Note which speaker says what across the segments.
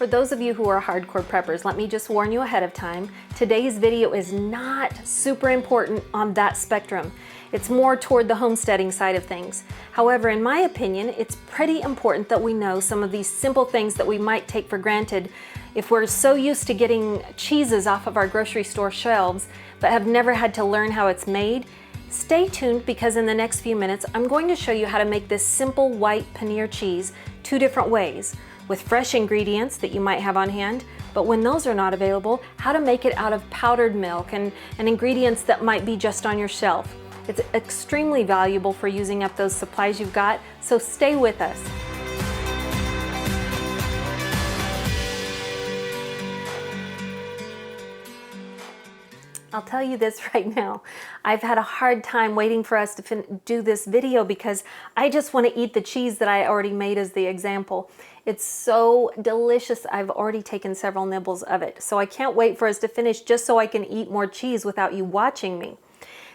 Speaker 1: For those of you who are hardcore preppers, let me just warn you ahead of time, today's video is not super important on that spectrum. It's more toward the homesteading side of things. However, in my opinion, it's pretty important that we know some of these simple things that we might take for granted if we're so used to getting cheeses off of our grocery store shelves, but have never had to learn how it's made. Stay tuned because in the next few minutes, I'm going to show you how to make this simple white paneer cheese two different ways, with fresh ingredients that you might have on hand, but when those are not available, how to make it out of powdered milk and ingredients that might be just on your shelf. It's extremely valuable for using up those supplies you've got, so stay with us. I'll tell you this right now, I've had a hard time waiting for us to do this video because I just want to eat the cheese that I already made as the example. It's so delicious. I've already taken several nibbles of it, so I can't wait for us to finish just so I can eat more cheese without you watching me.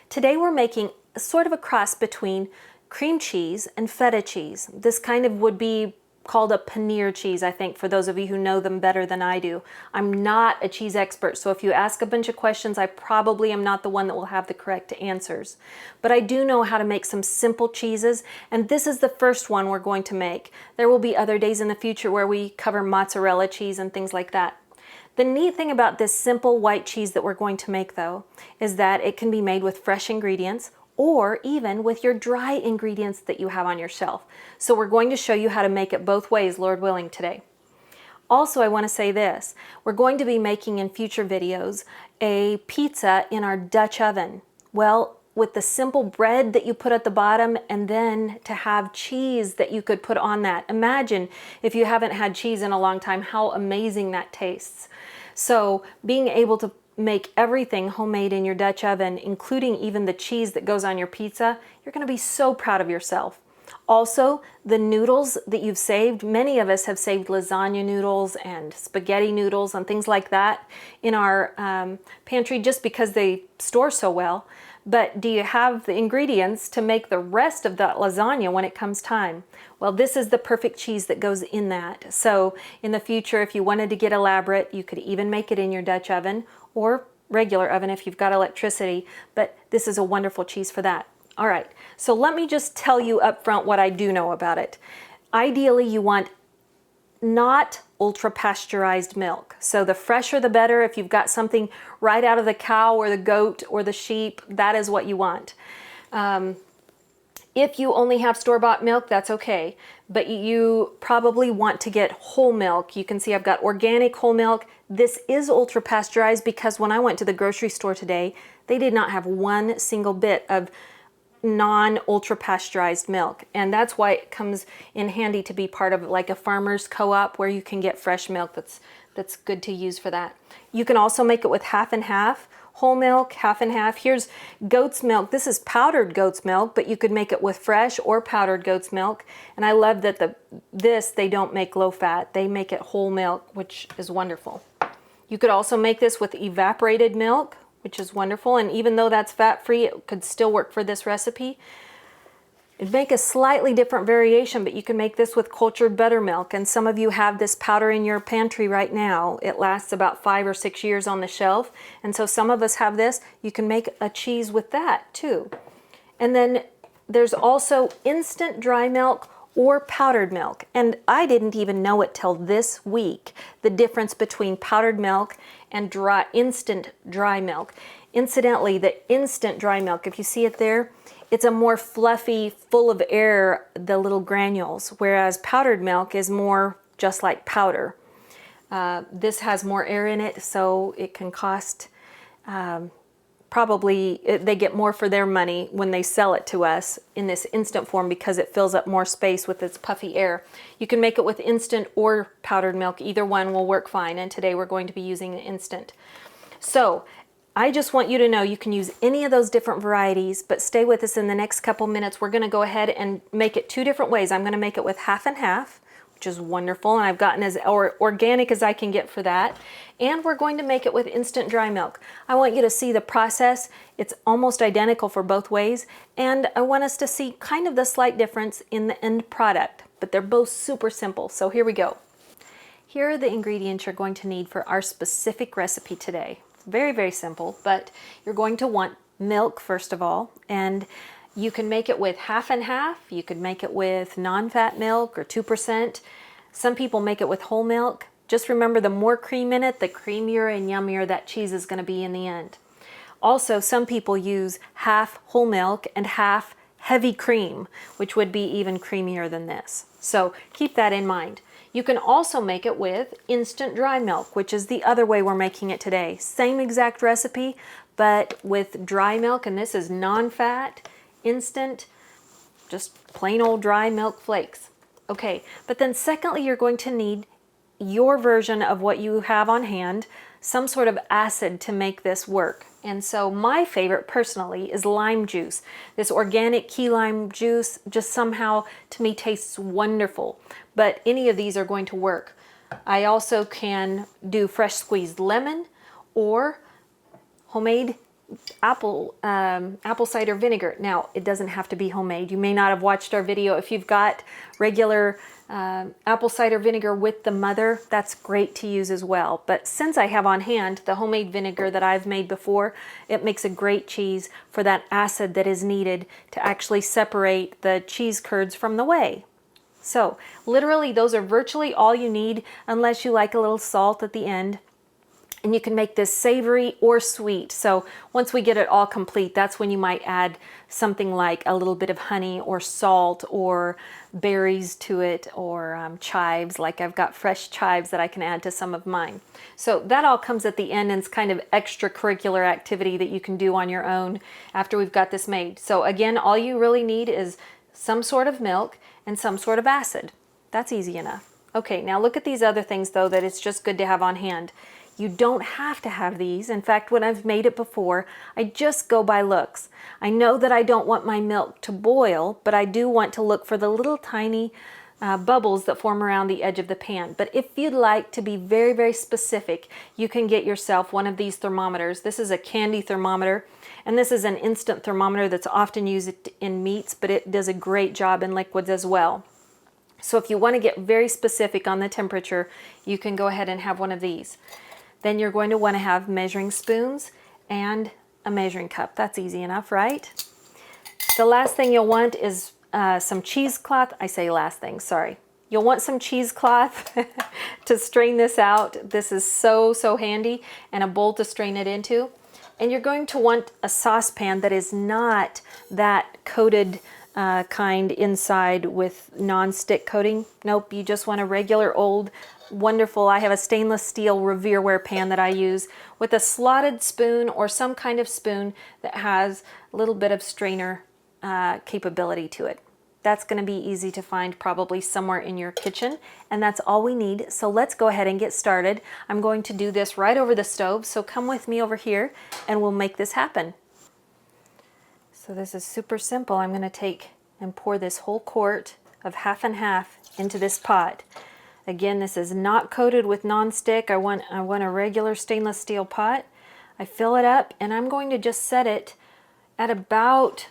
Speaker 1: Today we're making sort of a cross between cream cheese and feta cheese. This kind of would be called a paneer cheese, I think, for those of you who know them better than I do. I'm not a cheese expert, so if you ask a bunch of questions, I probably am not the one that will have the correct answers. But I do know how to make some simple cheeses, and this is the first one we're going to make. There will be other days in the future where we cover mozzarella cheese and things like that. The neat thing about this simple white cheese that we're going to make, though, is that it can be made with fresh ingredients or even with your dry ingredients that you have on your shelf. So we're going to show you how to make it both ways, Lord willing, today. Also, I want to say this. We're going to be making in future videos a pizza in our Dutch oven. Well, with the simple bread that you put at the bottom and then to have cheese that you could put on that. Imagine if you haven't had cheese in a long time, how amazing that tastes. So being able to make everything homemade in your Dutch oven, including even the cheese that goes on your pizza, you're going to be so proud of yourself. Also, the noodles that you've saved, many of us have saved lasagna noodles and spaghetti noodles and things like that in our pantry just because they store so well. But do you have the ingredients to make the rest of that lasagna when it comes time? Well, this is the perfect cheese that goes in that. So in the future, if you wanted to get elaborate, you could even make it in your Dutch oven or regular oven if you've got electricity, but this is a wonderful cheese for that. All right, so let me just tell you up front what I do know about it. Ideally, you want not ultra pasteurized milk. So the fresher the better. If you've got something right out of the cow or the goat or the sheep, that is what you want. If you only have store-bought milk, that's okay, but you probably want to get whole milk. You can see I've got organic whole milk. This is ultra pasteurized because when I went to the grocery store today, they did not have one single bit of non-ultra pasteurized milk, and that's why it comes in handy to be part of like a farmer's co-op where you can get fresh milk that's good to use for that. You can also make it with half and half. Whole milk, half and half. Here's goat's milk. This is powdered goat's milk, but you could make it with fresh or powdered goat's milk. And I love that they don't make low fat. They make it whole milk, which is wonderful. You could also make this with evaporated milk, which is wonderful. And even though that's fat-free, it could still work for this recipe. It'd make a slightly different variation, but you can make this with cultured buttermilk. And some of you have this powder in your pantry right now. It lasts about 5 or 6 years on the shelf. And so some of us have this. You can make a cheese with that too. And then there's also instant dry milk or powdered milk. And I didn't even know it till this week, the difference between powdered milk and instant dry milk. Incidentally, the instant dry milk, if you see it there, it's a more fluffy, full of air, the little granules, whereas powdered milk is more just like powder. This has more air in it, so it can cost probably, they get more for their money when they sell it to us in this instant form because it fills up more space with its puffy air. You can make it with instant or powdered milk. Either one will work fine, and today we're going to be using the instant. So I just want you to know you can use any of those different varieties, but stay with us in the next couple minutes. We're going to go ahead and make it two different ways. I'm going to make it with half and half, which is wonderful, and I've gotten as organic as I can get for that. And we're going to make it with instant dry milk. I want you to see the process. It's almost identical for both ways, and I want us to see kind of the slight difference in the end product, but they're both super simple. So here we go. here are the ingredients you're going to need for our specific recipe today. Very, very simple, but you're going to want milk first of all, and you can make it with half and half. You could make it with non-fat milk or 2%. Some people make it with whole milk. Just remember, the more cream in it, the creamier and yummier that cheese is going to be in the end. Also, some people use half whole milk and half heavy cream, which would be even creamier than this. So keep that in mind. You can also make it with instant dry milk, which is the other way we're making it today. Same exact recipe, but with dry milk, and this is non-fat, instant, just plain old dry milk flakes. Okay, but then secondly, you're going to need your version of what you have on hand, some sort of acid to make this work. And so my favorite personally is lime juice. This organic key lime juice just somehow to me tastes wonderful, but any of these are going to work. I also can do fresh squeezed lemon or homemade apple cider vinegar. Now, it doesn't have to be homemade. You may not have watched our video. If you've got regular apple cider vinegar with the mother, that's great to use as well. But since I have on hand the homemade vinegar that I've made before, it makes a great cheese for that acid that is needed to actually separate the cheese curds from the whey. So literally those are virtually all you need, unless you like a little salt at the end. And you can make this savory or sweet. So once we get it all complete, that's when you might add something like a little bit of honey or salt or berries to it, or chives. Like I've got fresh chives that I can add to some of mine. So that all comes at the end, and it's kind of extracurricular activity that you can do on your own after we've got this made. So again, all you really need is some sort of milk and some sort of acid. That's easy enough. Okay, now look at these other things though that it's just good to have on hand. You don't have to have these. In fact, when I've made it before, I just go by looks. I know that I don't want my milk to boil, but I do want to look for the little tiny bubbles that form around the edge of the pan. But if you'd like to be very, very specific, you can get yourself one of these thermometers. This is a candy thermometer, and this is an instant thermometer that's often used in meats, but it does a great job in liquids as well. So if you want to get very specific on the temperature, you can go ahead and have one of these. Then you're going to want to have measuring spoons and a measuring cup. That's easy enough, right? The last thing you'll want is some cheesecloth. I say last thing, sorry. You'll want some cheesecloth to strain this out. This is so, so handy, and a bowl to strain it into. And you're going to want a saucepan that is not that coated kind inside with non-stick coating. Nope, you just want a regular old wonderful, I have a stainless steel Revereware pan that I use with a slotted spoon or some kind of spoon that has a little bit of strainer capability to it. That's going to be easy to find probably somewhere in your kitchen, and that's all we need. So let's go ahead and get started. I'm going to do this right over the stove, so come with me over here and we'll make this happen. So this is super simple. I'm going to take and pour this whole quart of half and half into this pot. Again, this is not coated with non-stick. I want a regular stainless steel pot. I fill it up, and I'm going to just set it at about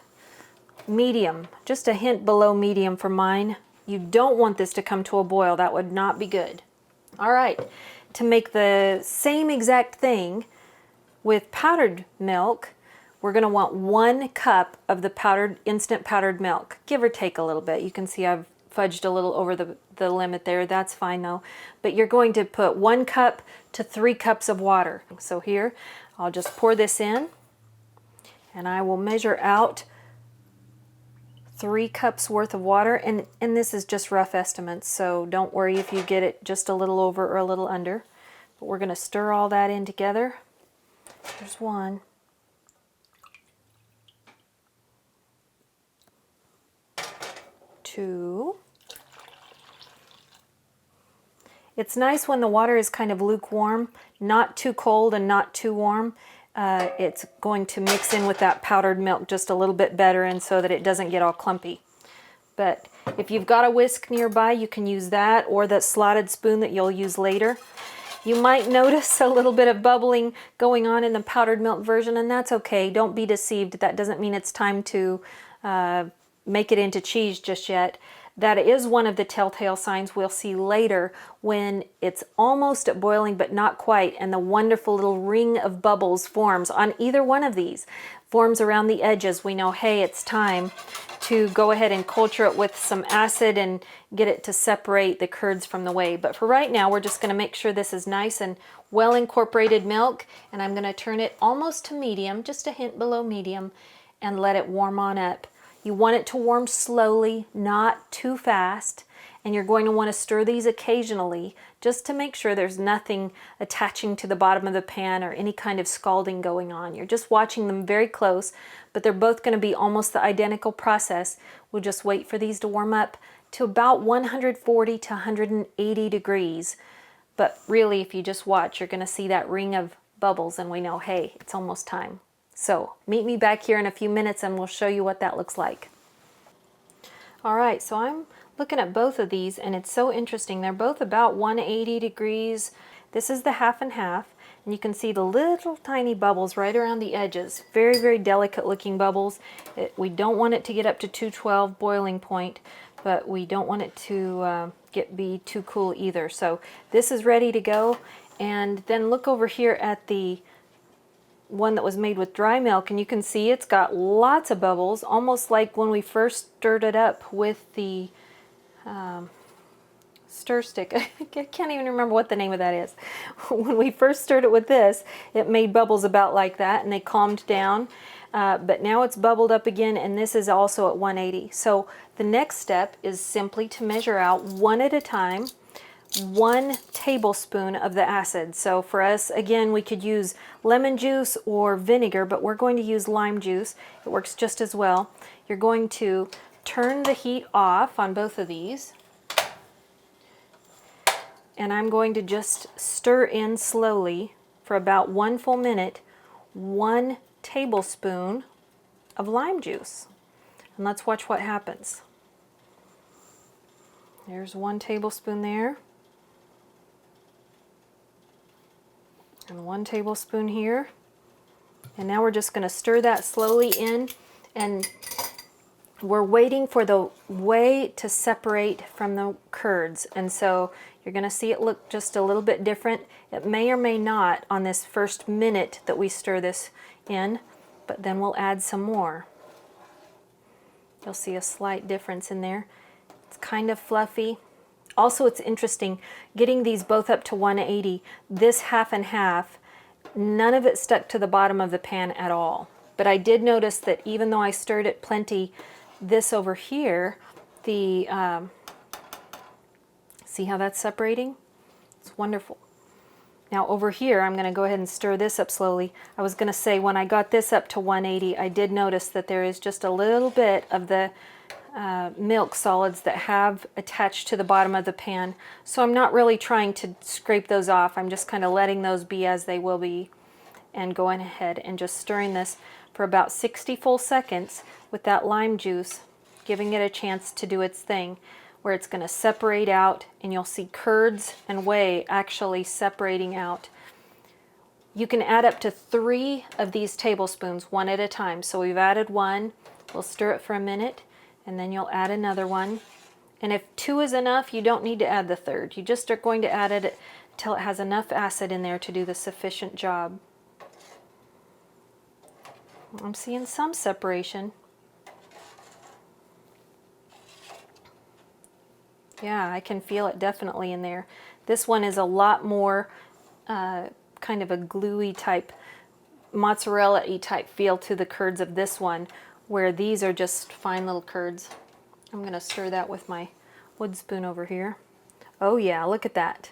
Speaker 1: medium, just a hint below medium for mine. You don't want this to come to a boil. That would not be good. All right, to make the same exact thing with powdered milk, we're going to want 1 cup of the instant powdered milk, give or take a little bit. You can see I've fudged a little over the limit there. That's fine though. But you're going to put 1 cup to 3 cups of water. So here, I'll just pour this in, and I will measure out 3 cups worth of water. And this is just rough estimates, so don't worry if you get it just a little over or a little under. But we're going to stir all that in together. There's 1. 2. It's nice when the water is kind of lukewarm, not too cold and not too warm. It's going to mix in with that powdered milk just a little bit better, and so that it doesn't get all clumpy. But if you've got a whisk nearby, you can use that, or that slotted spoon that you'll use later. You might notice a little bit of bubbling going on in the powdered milk version, and that's okay. Don't be deceived. That doesn't mean it's time to make it into cheese just yet. That is one of the telltale signs we'll see later when it's almost at boiling but not quite, and the wonderful little ring of bubbles forms on either one of these, forms around the edges. We know, hey, it's time to go ahead and culture it with some acid and get it to separate the curds from the whey. But for right now, we're just going to make sure this is nice and well incorporated milk, and I'm going to turn it almost to medium, just a hint below medium, and let it warm on up. You want it to warm slowly, not too fast, and you're going to want to stir these occasionally just to make sure there's nothing attaching to the bottom of the pan or any kind of scalding going on. You're just watching them very close, but they're both going to be almost the identical process. We'll just wait for these to warm up to about 140 to 180 degrees. But really, if you just watch, you're going to see that ring of bubbles, and we know, hey, it's almost time. So meet me back here in a few minutes and we'll show you what that looks like. All right, so I'm looking at both of these and it's so interesting. They're both about 180 degrees. This is the half and half, and you can see the little tiny bubbles right around the edges. Very, very delicate looking bubbles. We don't want it to get up to 212 boiling point, but we don't want it to be too cool either. So this is ready to go. And then look over here at the one that was made with dry milk, and you can see it's got lots of bubbles, almost like when we first stirred it up with the stir stick. I can't even remember what the name of that is. When we first stirred it with this, it made bubbles about like that, and they calmed down. But now it's bubbled up again, and this is also at 180. So the next step is simply to measure out one at a time 1 tablespoon of the acid. So for us, again, we could use lemon juice or vinegar, but we're going to use lime juice. It works just as well. You're going to turn the heat off on both of these, and I'm going to just stir in slowly for about 1 full minute 1 tablespoon of lime juice. And let's watch what happens. There's 1 tablespoon there. And 1 tablespoon here. And now we're just going to stir that slowly in, and we're waiting for the whey to separate from the curds. And so you're going to see it look just a little bit different. It may or may not on this first minute that we stir this in, but then we'll add some more. You'll see a slight difference in there. It's kind of fluffy. Also, it's interesting getting these both up to 180. This half and half, none of it stuck to the bottom of the pan at all. But I did notice that even though I stirred it plenty, this over here, see how that's separating? It's wonderful. Now over here, I'm going to go ahead and stir this up slowly. I was going to say when I got this up to 180, I did notice that there is just a little bit of the milk solids that have attached to the bottom of the pan. So I'm not really trying to scrape those off. I'm just kind of letting those be as they will be and going ahead and just stirring this for about 60 full seconds with that lime juice, giving it a chance to do its thing, where it's going to separate out, and you'll see curds and whey actually separating out. You can add up to 3 of these tablespoons, 1 at a time. So we've added 1, we'll stir it for a minute, and then you'll add another 1. And if 2 is enough, you don't need to add the 3rd. You just are going to add it until it has enough acid in there to do the sufficient job. I'm seeing some separation. Yeah, I can feel it definitely in there. This one is a lot more kind of a gluey type, mozzarella-y type feel to the curds of this one, where these are just fine little curds. I'm going to stir that with my wood spoon over here. Oh yeah, look at that.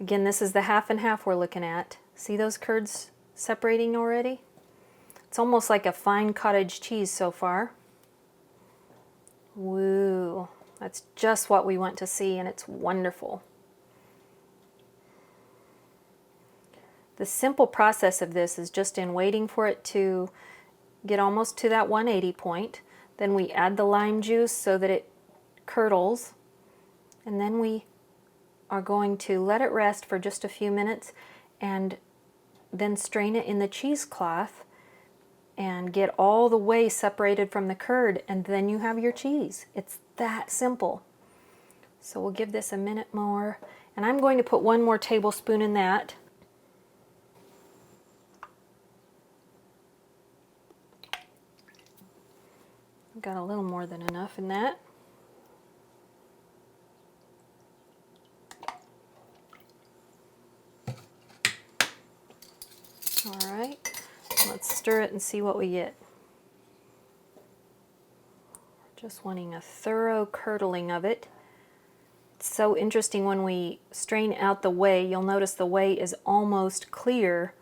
Speaker 1: Again, this is the half and half we're looking at. See those curds separating already? It's almost like a fine cottage cheese so far. Woo, that's just what we want to see, and it's wonderful. The simple process of this is just in waiting for it to get almost to that 180 point. Then we add the lime juice so that it curdles, and then we are going to let it rest for just a few minutes and then strain it in the cheesecloth and get all the whey separated from the curd, and then you have your cheese. It's that simple. So we'll give this a minute more. And I'm going to put 1 more tablespoon in that. I've got a little more than enough in that. All right, let's stir it and see what we get. Just wanting a thorough curdling of it. It's so interesting when we strain out the whey, you'll notice the whey is almost clear.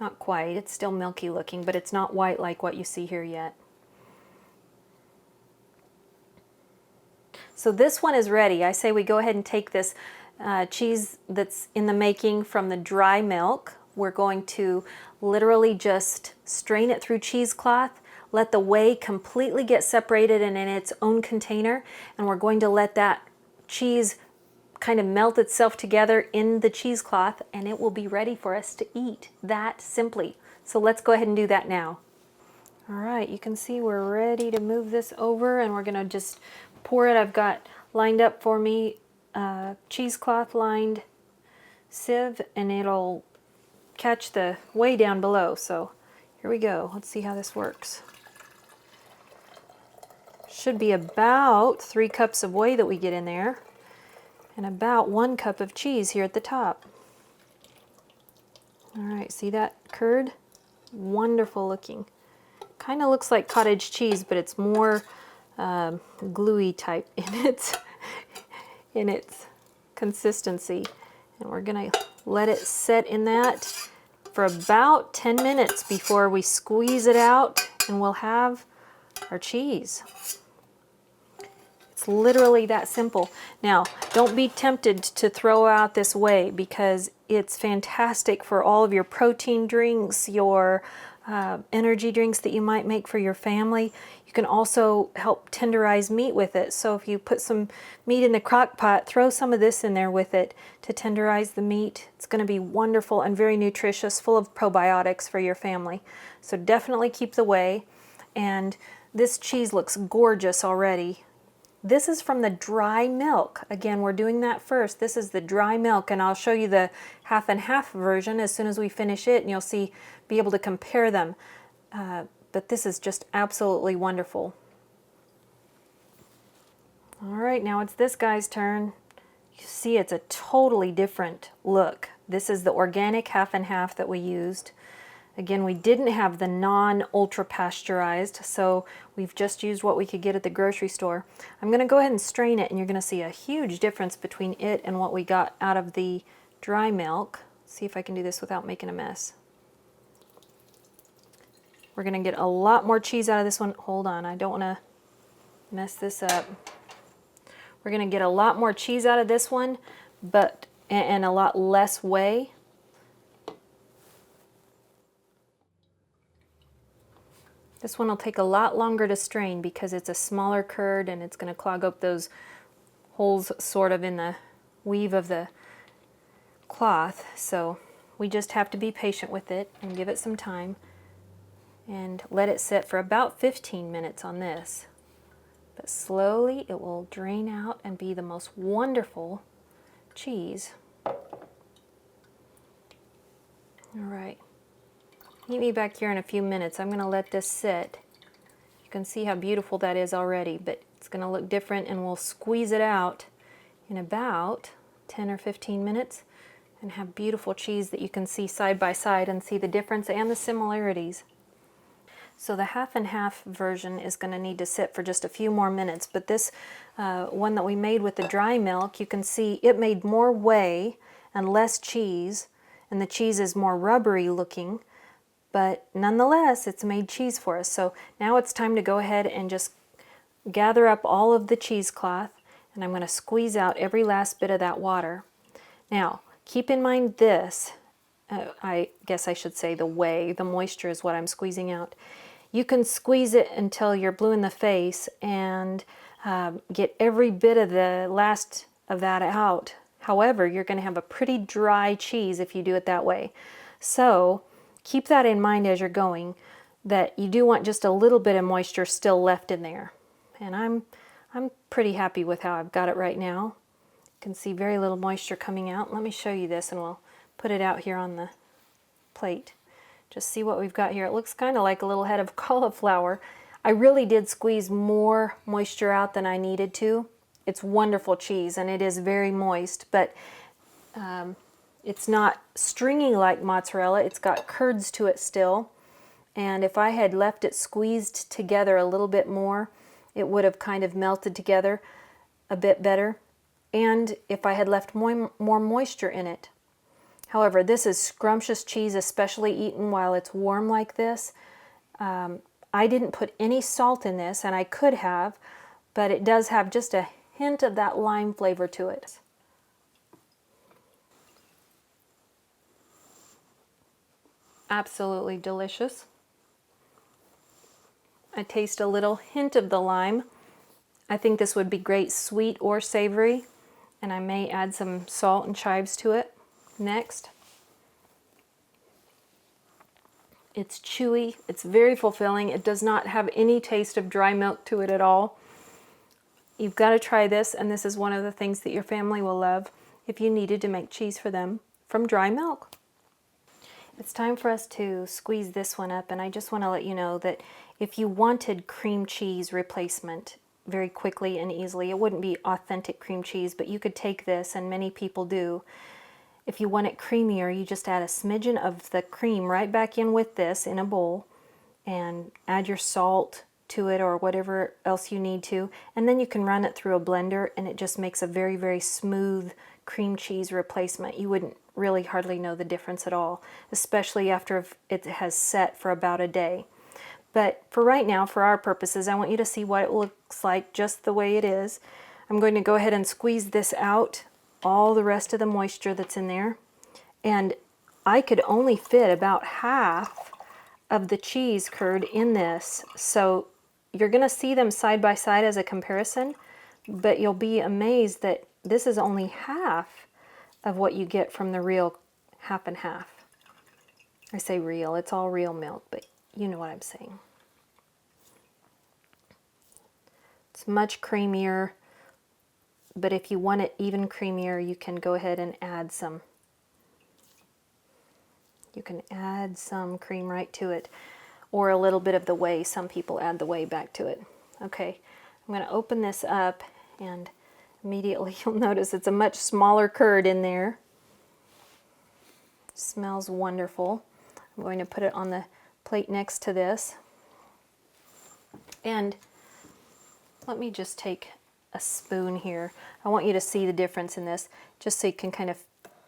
Speaker 1: Not quite, it's still milky looking, but it's not white like what you see here yet. So this one is ready. I say we go ahead and take this cheese that's in the making from the dry milk. We're going to literally just strain it through cheesecloth, let the whey completely get separated and in its own container, and we're going to let that cheese kind of melt itself together in the cheesecloth, and it will be ready for us to eat that simply. So let's go ahead and do that now. All right, you can see we're ready to move this over, and we're gonna just pour it. I've got lined up for me cheesecloth lined sieve, and it'll catch the whey down below. So here we go. Let's see how this works. Should be about 3 cups of whey that we get in there, and about 1 cup of cheese here at the top. All right, see that curd? Wonderful looking. Kind of looks like cottage cheese, but it's more gluey type in its consistency. And we're gonna let it set in that for about 10 minutes before we squeeze it out, and we'll have our cheese. It's literally that simple. Now, don't be tempted to throw out this whey because it's fantastic for all of your protein drinks, your energy drinks that you might make for your family. You can also help tenderize meat with it. So if you put some meat in the crock pot, throw some of this in there with it to tenderize the meat. It's going to be wonderful and very nutritious, full of probiotics for your family. So definitely keep the whey. And this cheese looks gorgeous already. This is from the dry milk. Again, we're doing that first. This is the dry milk, and I'll show you the half and half version as soon as we finish it, and you'll be able to compare them. But this is just absolutely wonderful. All right, now it's this guy's turn. You see it's a totally different look. This is the organic half and half that we used. Again, we didn't have the non-ultra pasteurized, so we've just used what we could get at the grocery store. I'm going to go ahead and strain it, and you're going to see a huge difference between it and what we got out of the dry milk. Let's see if I can do this without making a mess. We're going to get a lot more cheese out of this one. Hold on, I don't want to mess this up. We're going to get a lot more cheese out of this one, and a lot less whey. This one will take a lot longer to strain because it's a smaller curd and it's going to clog up those holes sort of in the weave of the cloth. So we just have to be patient with it and give it some time and let it sit for about 15 minutes on this. But slowly it will drain out and be the most wonderful cheese. All right. Meet me back here in a few minutes. I'm going to let this sit. You can see how beautiful that is already, but it's going to look different, and we'll squeeze it out in about 10 or 15 minutes and have beautiful cheese that you can see side by side and see the difference and the similarities. So the half and half version is going to need to sit for just a few more minutes, but this one that we made with the dry milk, you can see it made more whey and less cheese, and the cheese is more rubbery looking. But nonetheless, it's made cheese for us. So now it's time to go ahead and just gather up all of the cheesecloth, and I'm going to squeeze out every last bit of that water. Now, keep in mind this, I guess I should say the whey, the moisture is what I'm squeezing out. You can squeeze it until you're blue in the face and get every bit of the last of that out. However, you're going to have a pretty dry cheese if you do it that way. So keep that in mind as you're going, that you do want just a little bit of moisture still left in there. And I'm pretty happy with how I've got it right now. can see very little moisture coming out. Let me show you this and we'll put it out here on the plate. Just see what we've got here. It looks kind of like a little head of cauliflower. I really did squeeze more moisture out than I needed to. It's wonderful cheese and it is very moist, but it's not stringy like mozzarella. It's got curds to it still. And if I had left it squeezed together a little bit more, it would have kind of melted together a bit better. And if I had left more moisture in it. However, this is scrumptious cheese, especially eaten while it's warm like this. I didn't put any salt in this, and I could have, but it does have just a hint of that lime flavor to it. Absolutely delicious. I taste a little hint of the lime. I think this would be great sweet or savory, and I may add some salt and chives to it next. It's chewy, it's very fulfilling. It does not have any taste of dry milk to it at all. You've got to try this, and this is one of the things that your family will love if you needed to make cheese for them from dry milk. It's time for us to squeeze this one up, and I just want to let you know that if you wanted cream cheese replacement very quickly and easily, it wouldn't be authentic cream cheese, but you could take this, and many people do. If you want it creamier, you just add a smidgen of the cream right back in with this in a bowl and add your salt to it or whatever else you need to, and then you can run it through a blender and it just makes a very, very smooth cream cheese replacement. You wouldn't really hardly know the difference at all, especially after it has set for about a day. But for right now, for our purposes, I want you to see what it looks like just the way it is. I'm going to go ahead and squeeze this out, all the rest of the moisture that's in there. And I could only fit about half of the cheese curd in this. So you're going to see them side by side as a comparison, but you'll be amazed that this is only half of what you get from the real half and half. I say real, it's all real milk, but you know what I'm saying. It's much creamier, but if you want it even creamier, you can go ahead and add some. You can add some cream right to it, or a little bit of the whey. Some people add the whey back to it. Okay, I'm going to open this up, and immediately you'll notice it's a much smaller curd in there. Smells wonderful. I'm going to put it on the plate next to this. And let me just take a spoon here. I want you to see the difference in this, just so you can kind of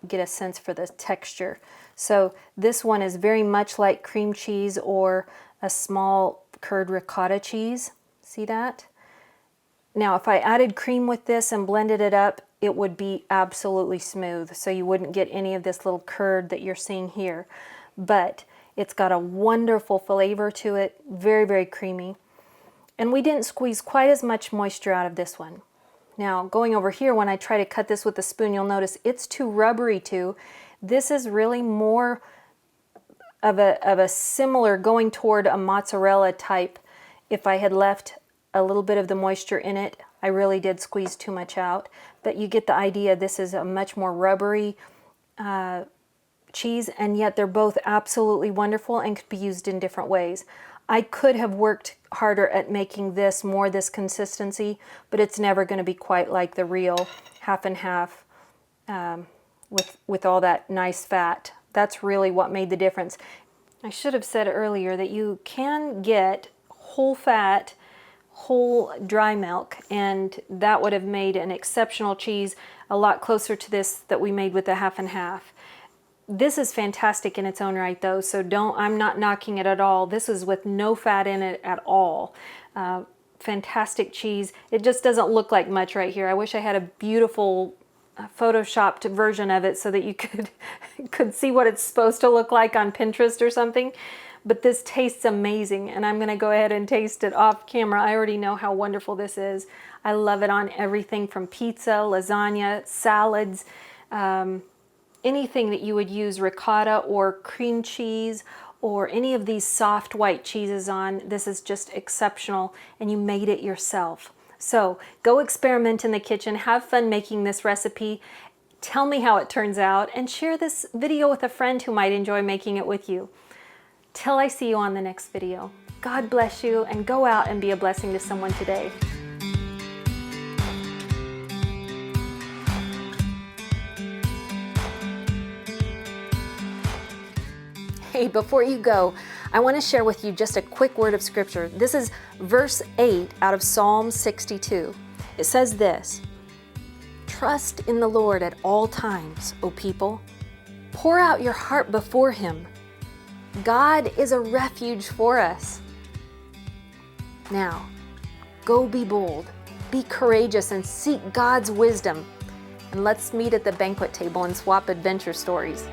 Speaker 1: get a sense for the texture. So this one is very much like cream cheese or a small curd ricotta cheese. See that? Now, if I added cream with this and blended it up, it would be absolutely smooth, so you wouldn't get any of this little curd that you're seeing here. But it's got a wonderful flavor to it, very, very creamy. And we didn't squeeze quite as much moisture out of this one. Now, going over here, when I try to cut this with a spoon, you'll notice it's too rubbery too. This is really more of a similar, going toward a mozzarella type. If I had left a little bit of the moisture in it, I really did squeeze too much out. But you get the idea, this is a much more rubbery cheese, and yet they're both absolutely wonderful and could be used in different ways. I could have worked harder at making this more this consistency, but it's never going to be quite like the real half and half with all that nice fat. That's really what made the difference. I should have said earlier that you can get whole fat, whole dry milk, and that would have made an exceptional cheese, a lot closer to this that we made with the half and half. This is fantastic in its own right though, so I'm not knocking it at all. This is with no fat in it at all. Fantastic cheese. It just doesn't look like much right here. I wish I had a beautiful photoshopped version of it so that you could see what it's supposed to look like on Pinterest or something. But this tastes amazing, and I'm gonna go ahead and taste it off camera. I already know how wonderful this is. I love it on everything from pizza, lasagna, salads, anything that you would use ricotta or cream cheese or any of these soft white cheeses on. This is just exceptional, and you made it yourself. So go experiment in the kitchen, have fun making this recipe, tell me how it turns out, and share this video with a friend who might enjoy making it with you. Till I see you on the next video, God bless you, and go out and be a blessing to someone today. Hey, before you go, I want to share with you just a quick word of scripture. This is verse 8 out of Psalm 62. It says this: "Trust in the Lord at all times, O people. Pour out your heart before Him. God is a refuge for us." Now, go be bold, be courageous, and seek God's wisdom. And let's meet at the banquet table and swap adventure stories.